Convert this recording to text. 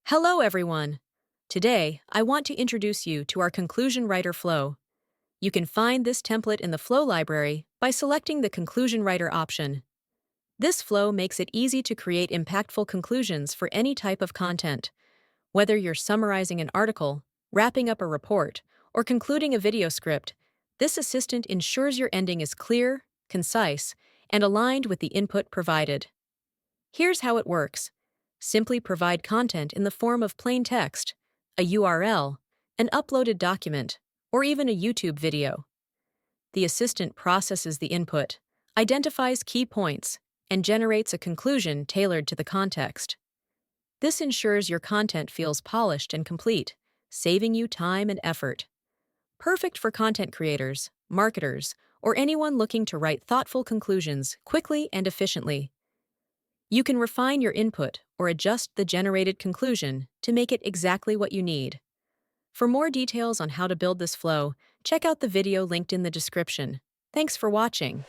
Hello, everyone. Today, I want to introduce you to our Conclusion Writer flow. You can find this template in the Flow library by selecting the Conclusion Writer option. This flow makes it easy to create impactful conclusions for any type of content. Whether you're summarizing an article, wrapping up a report, or concluding a video script, this assistant ensures your ending is clear, concise, and aligned with the input provided. Here's how it works. Simply provide content in the form of plain text, a URL, an uploaded document, or even a YouTube video. The assistant processes the input, identifies key points, and generates a conclusion tailored to the context. This ensures your content feels polished and complete, saving you time and effort. Perfect for content creators, marketers, or anyone looking to write thoughtful conclusions quickly and efficiently. You can refine your input or adjust the generated conclusion to make it exactly what you need. For more details on how to build this flow, check out the video linked in the description. Thanks for watching.